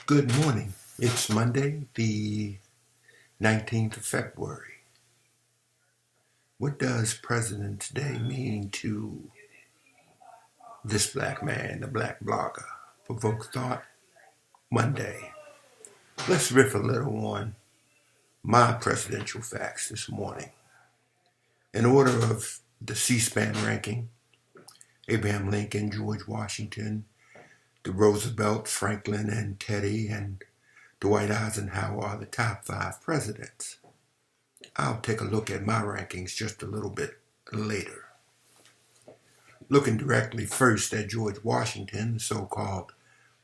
Good morning. It's Monday, the 19th of February. What does President's Day mean to this black man, the black blogger? Provoke thought Monday. Let's riff a little on my presidential facts this morning. In order of the C-SPAN ranking, Abraham Lincoln, George Washington, the Roosevelts, Franklin and Teddy, and Dwight Eisenhower are the top 5 presidents. I'll take a look at my rankings just a little bit later. Looking directly first at George Washington, the so-called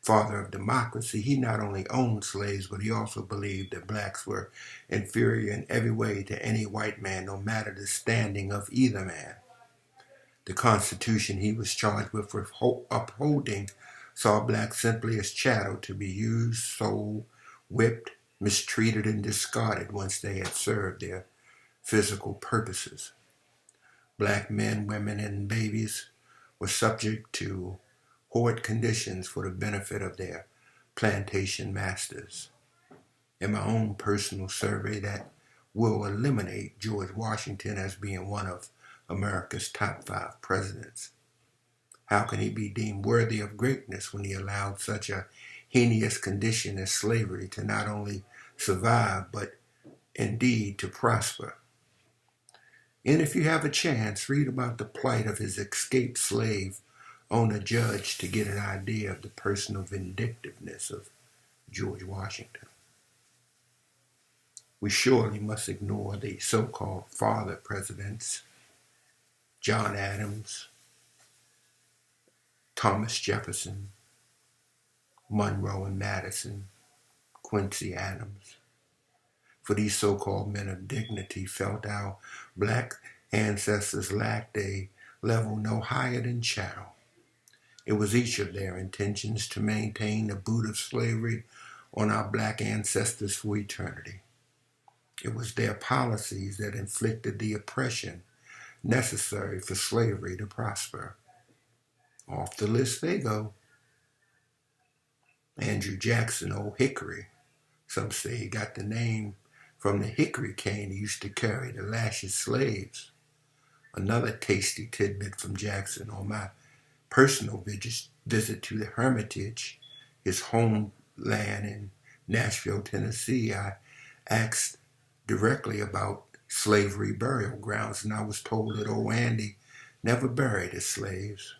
father of democracy, he not only owned slaves, but he also believed that blacks were inferior in every way to any white man, no matter the standing of either man. The Constitution he was charged with upholding saw blacks simply as chattel to be used, sold, whipped, mistreated, and discarded once they had served their physical purposes. Black men, women, and babies were subject to horrid conditions for the benefit of their plantation masters. In my own personal survey, that will eliminate George Washington as being one of America's top 5 presidents. How can he be deemed worthy of greatness when he allowed such a heinous condition as slavery to not only survive, but indeed to prosper? And if you have a chance, read about the plight of his escaped slave owner Judge to get an idea of the personal vindictiveness of George Washington. We surely must ignore the so-called father presidents, John Adams, Thomas Jefferson, Monroe and Madison, Quincy Adams. For these so-called men of dignity felt our black ancestors lacked a level no higher than chattel. It was each of their intentions to maintain the boot of slavery on our black ancestors for eternity. It was their policies that inflicted the oppression necessary for slavery to prosper. Off the list they go. Andrew Jackson, Old Hickory. Some say he got the name from the hickory cane he used to carry to lash his slaves. Another tasty tidbit from Jackson: on my personal visit to the Hermitage, his homeland in Nashville, Tennessee, I asked directly about slavery burial grounds, and I was told that old Andy never buried his slaves.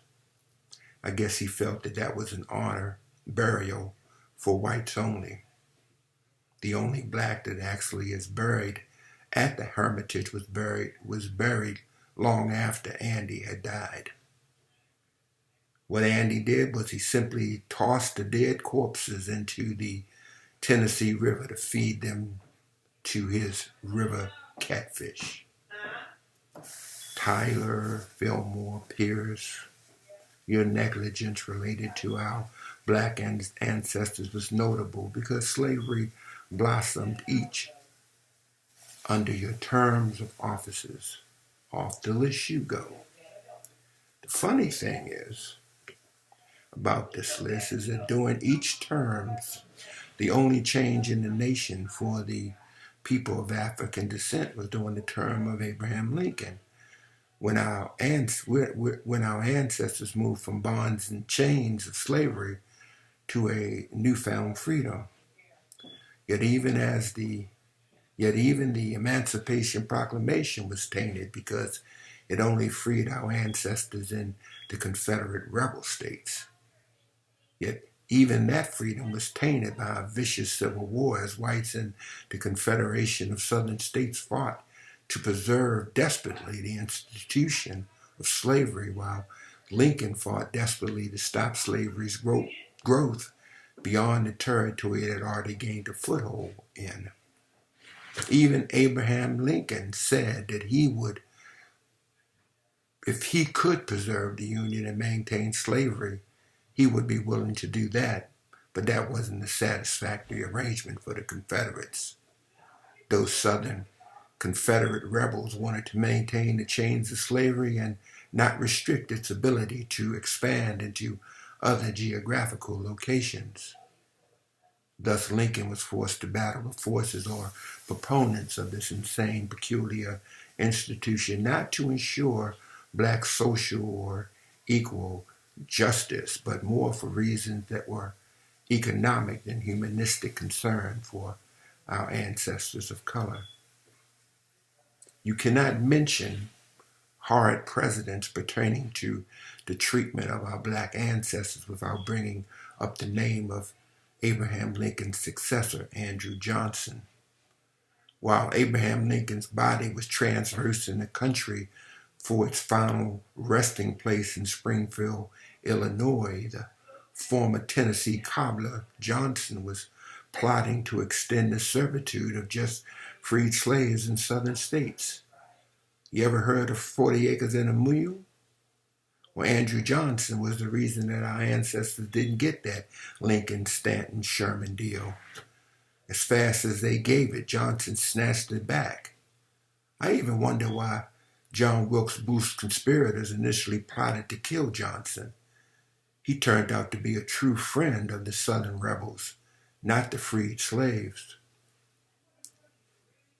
I guess he felt that was an honor burial for whites only. The only black that actually is buried at the Hermitage was buried long after Andy had died. What Andy did was he simply tossed the dead corpses into the Tennessee River to feed them to his river catfish. Tyler, Fillmore, Pierce, your negligence related to our black ancestors was notable because slavery blossomed each under your terms of offices. Off the list you go. The funny thing is about this list is that during each terms, the only change in the nation for the people of African descent was during the term of Abraham Lincoln, when our ancestors moved from bonds and chains of slavery to a newfound freedom. Yet even the Emancipation Proclamation was tainted because it only freed our ancestors in the Confederate rebel states. Yet even that freedom was tainted by a vicious civil war as whites in the Confederation of Southern States fought to preserve desperately the institution of slavery, while Lincoln fought desperately to stop slavery's growth beyond the territory it had already gained a foothold in. Even Abraham Lincoln said that he would, if he could preserve the Union and maintain slavery, he would be willing to do that, but that wasn't a satisfactory arrangement for the Confederates. Those Southern Confederate rebels wanted to maintain the chains of slavery and not restrict its ability to expand into other geographical locations. Thus, Lincoln was forced to battle the forces or proponents of this insane, peculiar institution, not to ensure black social or equal justice, but more for reasons that were economic than humanistic concern for our ancestors of color. You cannot mention hard precedents pertaining to the treatment of our black ancestors without bringing up the name of Abraham Lincoln's successor, Andrew Johnson. While Abraham Lincoln's body was traversing the country for its final resting place in Springfield, Illinois, the former Tennessee cobbler Johnson was plotting to extend the servitude of just freed slaves in southern states. You ever heard of 40 acres and a mule? Well, Andrew Johnson was the reason that our ancestors didn't get that Lincoln, Stanton, Sherman deal. As fast as they gave it, Johnson snatched it back. I even wonder why John Wilkes Booth's conspirators initially plotted to kill Johnson. He turned out to be a true friend of the Southern rebels, not the freed slaves.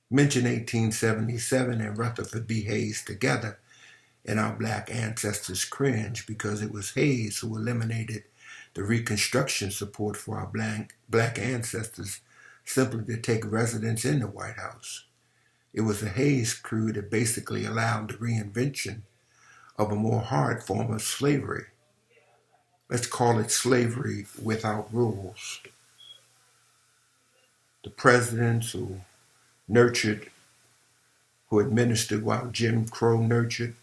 Mention 1877 and Rutherford B. Hayes together, and our black ancestors cringe because it was Hayes who eliminated the Reconstruction support for our black ancestors simply to take residence in the White House. It was the Hayes crew that basically allowed the reinvention of a more hard form of slavery. Let's call it slavery without rules. The presidents who administered while Jim Crow nurtured,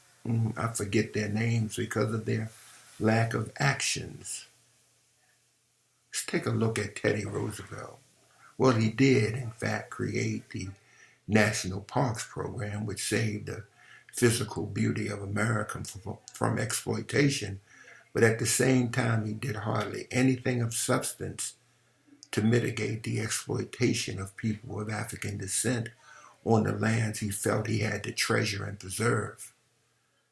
I forget their names because of their lack of actions. Let's take a look at Teddy Roosevelt. Well, he did, in fact, create the National Parks Program, which saved the physical beauty of America from exploitation, but at the same time, he did hardly anything of substance to mitigate the exploitation of people of African descent on the lands he felt he had to treasure and preserve.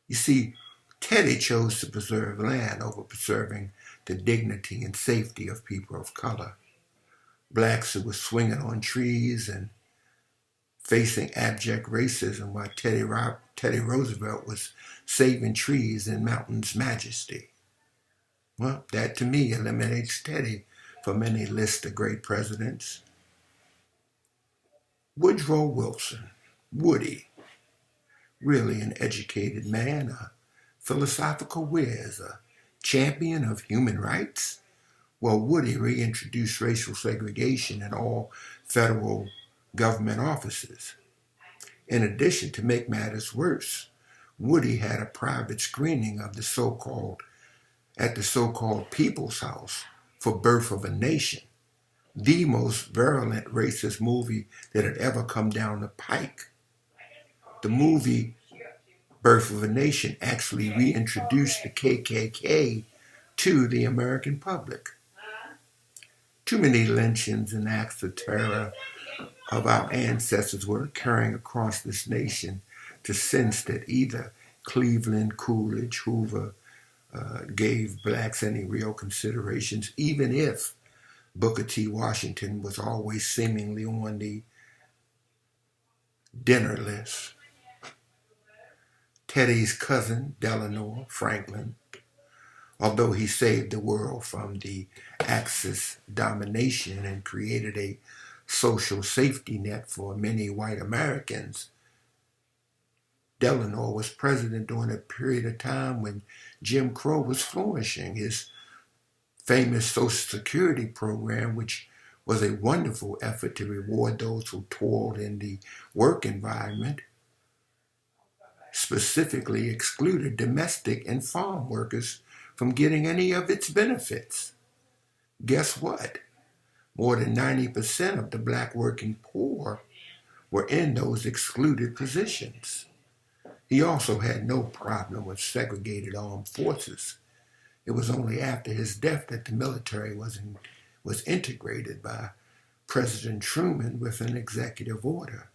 You see, Teddy chose to preserve land over preserving the dignity and safety of people of color. Blacks who were swinging on trees and facing abject racism while Teddy Roosevelt was saving trees in mountain's majesty. Well, that to me eliminates Teddy from any list of great presidents. Woodrow Wilson, Woody, really an educated man, a philosophical whiz, a champion of human rights. Well, Woody reintroduced racial segregation in all federal government offices. In addition, to make matters worse, Woody had a private screening of the so-called People's House for Birth of a Nation, the most virulent racist movie that had ever come down the pike. The movie Birth of a Nation actually reintroduced the KKK to the American public. Too many lynchings and acts of terror of our ancestors were occurring across this nation to sense that either Cleveland, Coolidge, Hoover gave blacks any real considerations, even if Booker T. Washington was always seemingly on the dinner list. Teddy's cousin, Delano Franklin, although he saved the world from the Axis domination and created a social safety net for many white Americans, Delano was president during a period of time when Jim Crow was flourishing. His famous Social Security program, which was a wonderful effort to reward those who toiled in the work environment, specifically excluded domestic and farm workers from getting any of its benefits. Guess what? More than 90% of the black working poor were in those excluded positions. He also had no problem with segregated armed forces. It was only after his death that the military was integrated by President Truman with an executive order.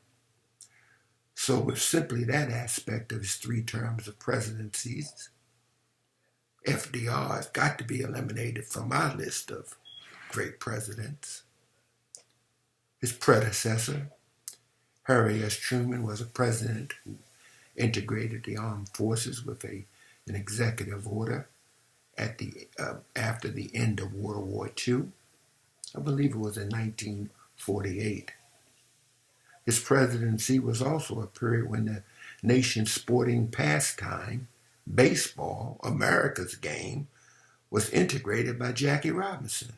So with simply that aspect of his 3 terms of presidencies, FDR has got to be eliminated from my list of great presidents. His predecessor, Harry S. Truman, was a president who integrated the armed forces with an executive order after the end of World War II. I believe it was in 1948. His presidency was also a period when the nation's sporting pastime, baseball, America's game, was integrated by Jackie Robinson.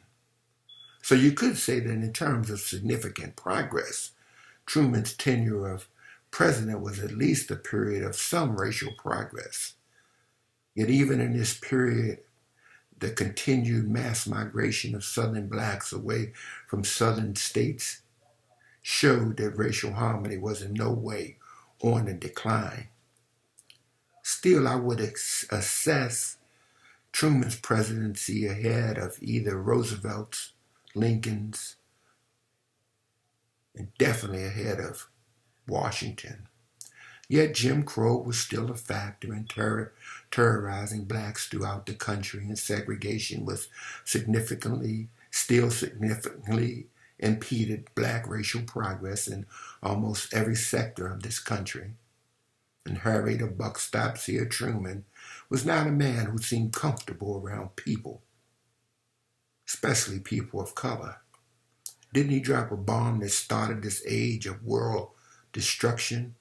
So you could say that in terms of significant progress, Truman's tenure of president was at least a period of some racial progress. Yet even in this period, the continued mass migration of Southern blacks away from Southern states showed that racial harmony was in no way on the decline. Still, I would assess Truman's presidency ahead of either Roosevelt's, Lincoln's, and definitely ahead of Washington. Yet Jim Crow was still a factor in terrorizing blacks throughout the country, and segregation was still significantly impeded black racial progress in almost every sector of this country. And Harry the Buck Stops Here Truman was not a man who seemed comfortable around people, especially people of color. Didn't he drop a bomb that started this age of world destruction?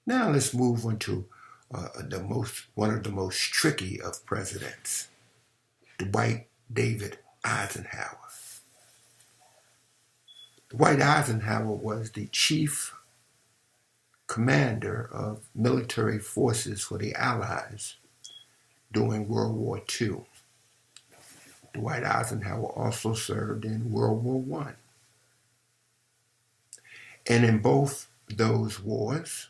Now let's move on to one of the most tricky of presidents, Dwight David Eisenhower. Dwight Eisenhower was the chief commander of military forces for the Allies during World War II. Dwight Eisenhower also served in World War I. And in both those wars,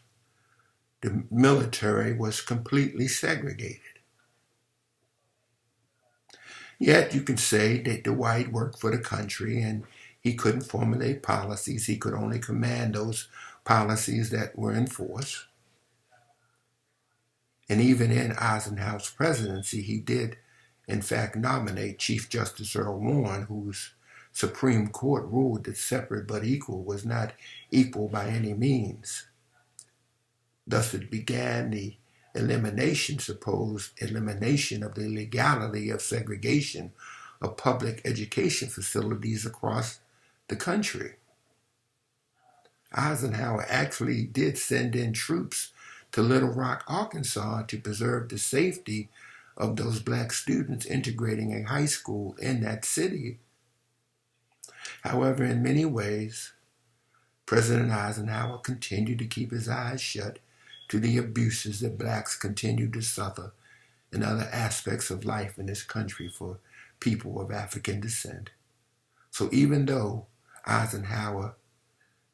the military was completely segregated. Yet you can say that Dwight worked for the country and he couldn't formulate policies. He could only command those policies that were in force. And even in Eisenhower's presidency, he did, in fact, nominate Chief Justice Earl Warren, whose Supreme Court ruled that separate but equal was not equal by any means. Thus it began the supposed elimination of the legality of segregation of public education facilities across the country. Eisenhower actually did send in troops to Little Rock, Arkansas to preserve the safety of those black students integrating a high school in that city. However, in many ways, President Eisenhower continued to keep his eyes shut to the abuses that blacks continue to suffer in other aspects of life in this country for people of African descent. So even though Eisenhower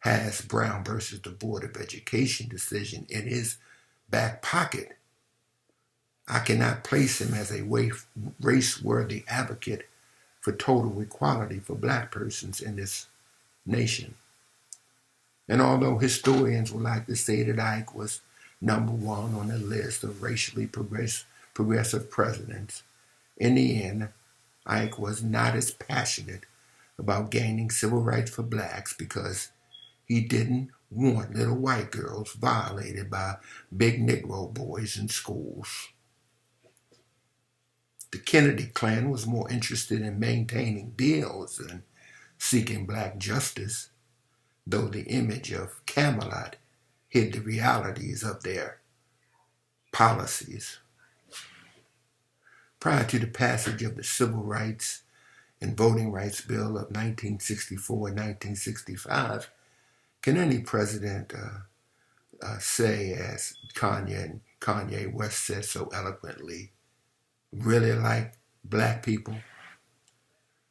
has Brown versus the Board of Education decision in his back pocket, I cannot place him as a race-worthy advocate for total equality for black persons in this nation. And although historians would like to say that Ike was number one on the list of racially progressive presidents, in the end, Ike was not as passionate about gaining civil rights for blacks because he didn't want little white girls violated by big Negro boys in schools. The Kennedy clan was more interested in maintaining bills than seeking black justice, though the image of Camelot hid the realities of their policies. Prior to the passage of the Civil Rights and Voting Rights Bill of 1964 and 1965, can any president say, as Kanye West said so eloquently, really like black people?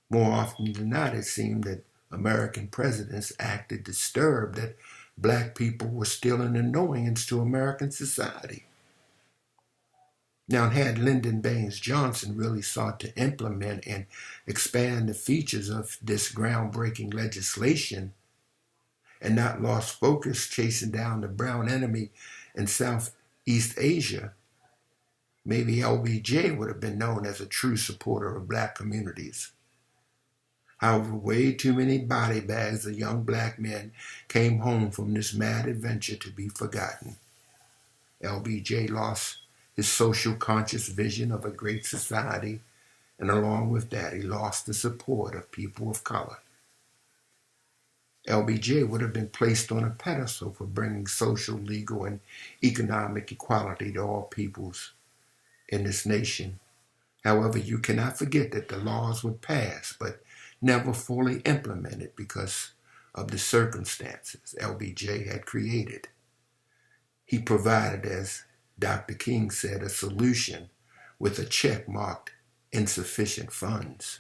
More often than not, it seemed that American presidents acted disturbed that black people were still an annoyance to American society. Now, had Lyndon Baines Johnson really sought to implement and expand the features of this groundbreaking legislation and not lost focus chasing down the brown enemy in Southeast Asia, maybe LBJ would have been known as a true supporter of black communities. However, way too many body bags of young black men came home from this mad adventure to be forgotten. LBJ lost his social conscious vision of a great society, and along with that, he lost the support of people of color. LBJ would have been placed on a pedestal for bringing social, legal, and economic equality to all peoples in this nation. However, you cannot forget that the laws were passed but never fully implemented because of the circumstances LBJ had created. He provided, as Dr. King said, a solution with a check marked insufficient funds.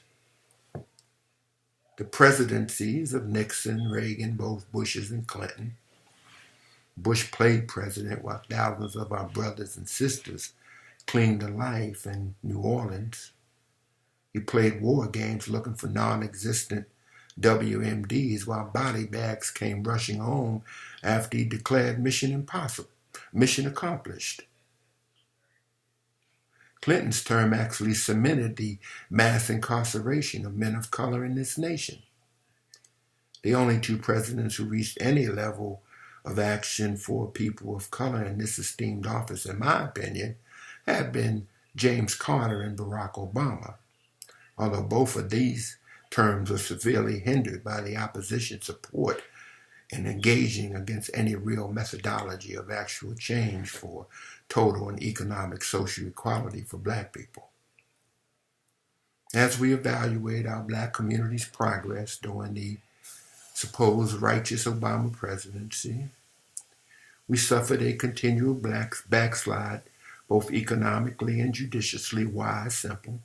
The presidencies of Nixon, Reagan, both Bushes and Clinton. Bush played president while thousands of our brothers and sisters clinged to life in New Orleans. He played war games looking for non-existent WMDs while body bags came rushing home after he declared mission accomplished. Clinton's term actually cemented the mass incarceration of men of color in this nation. The only two presidents who reached any level of action for people of color in this esteemed office, in my opinion, have been James Carter and Barack Obama, although both of these terms were severely hindered by the opposition support in engaging against any real methodology of actual change for total and economic social equality for black people. As we evaluate our black community's progress during the supposed righteous Obama presidency, we suffered a continual backslide, both economically and judiciously. Why? Simple.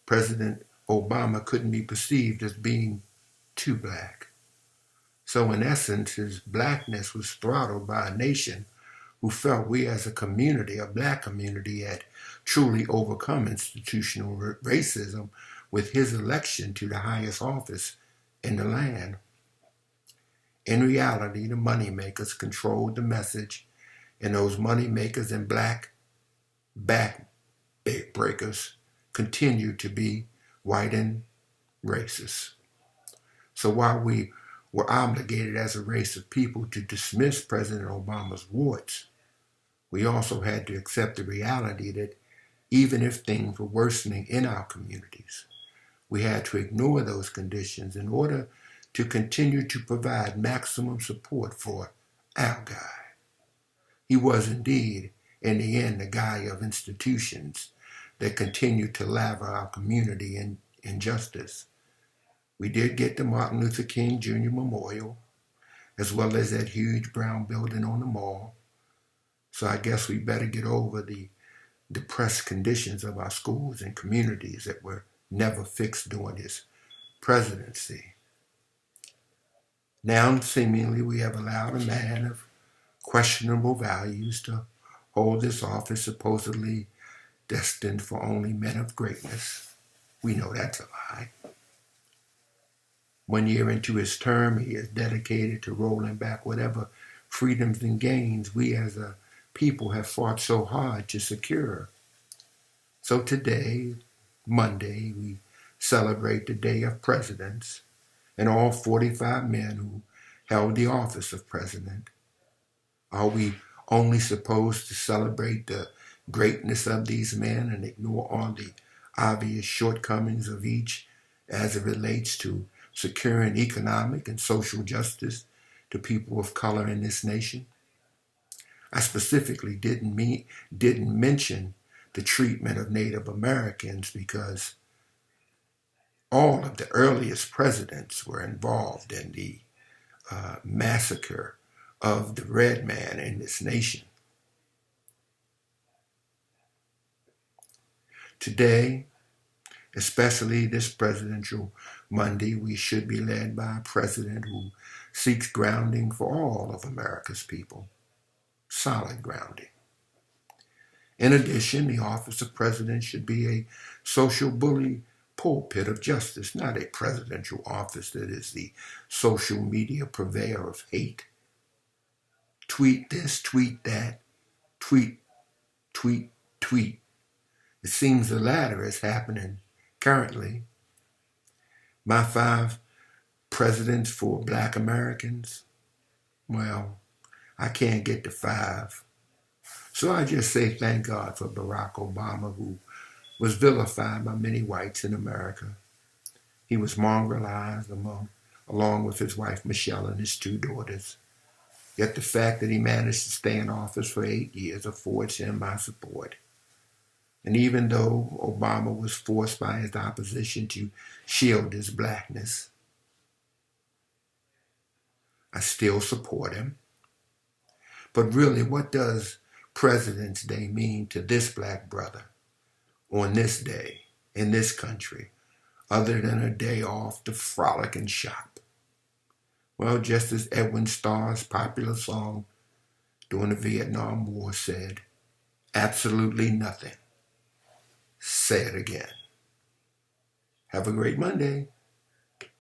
President Obama couldn't be perceived as being too black. So in essence, his blackness was throttled by a nation who felt we as a community, a black community, had truly overcome institutional racism with his election to the highest office in the land. In reality, the moneymakers controlled the message, and those moneymakers and black backbreakers continued to be white and racist. So while we were obligated as a race of people to dismiss President Obama's warts, we also had to accept the reality that even if things were worsening in our communities, we had to ignore those conditions in order to continue to provide maximum support for our guy. He was indeed, in the end, the guy of institutions that continued to laver our community in injustice. We did get the Martin Luther King Jr. Memorial, as well as that huge brown building on the mall. So I guess we better get over the depressed conditions of our schools and communities that were never fixed during his presidency. Now, seemingly, we have allowed a man of questionable values to hold this office supposedly destined for only men of greatness. We know that's a lie. 1 year into his term, he is dedicated to rolling back whatever freedoms and gains we as a people have fought so hard to secure. So today, Monday, we celebrate the Day of Presidents and all 45 men who held the office of president. Are we only supposed to celebrate the greatness of these men and ignore all the obvious shortcomings of each as it relates to securing economic and social justice to people of color in this nation? I specifically didn't mention the treatment of Native Americans because all of the earliest presidents were involved in the massacre of the red man in this nation. Today, especially this presidential Monday, we should be led by a president who seeks grounding for all of America's people. Solid grounding. In addition, the office of president should be a social bully pulpit of justice, not a presidential office that is the social media purveyor of hate. Tweet this, tweet that, tweet. It seems the latter is happening currently. My 5 presidents for black Americans, well, I can't get to 5. So I just say thank God for Barack Obama, who was vilified by many whites in America. He was mongrelized along with his wife Michelle and his 2 daughters. Yet the fact that he managed to stay in office for 8 years affords him my support. And even though Obama was forced by his opposition to shield his blackness, I still support him. But really, what does President's Day mean to this black brother on this day in this country, other than a day off to frolic and shop? Well, just as Edwin Starr's popular song during the Vietnam War said, absolutely nothing. Say it again. Have a great Monday.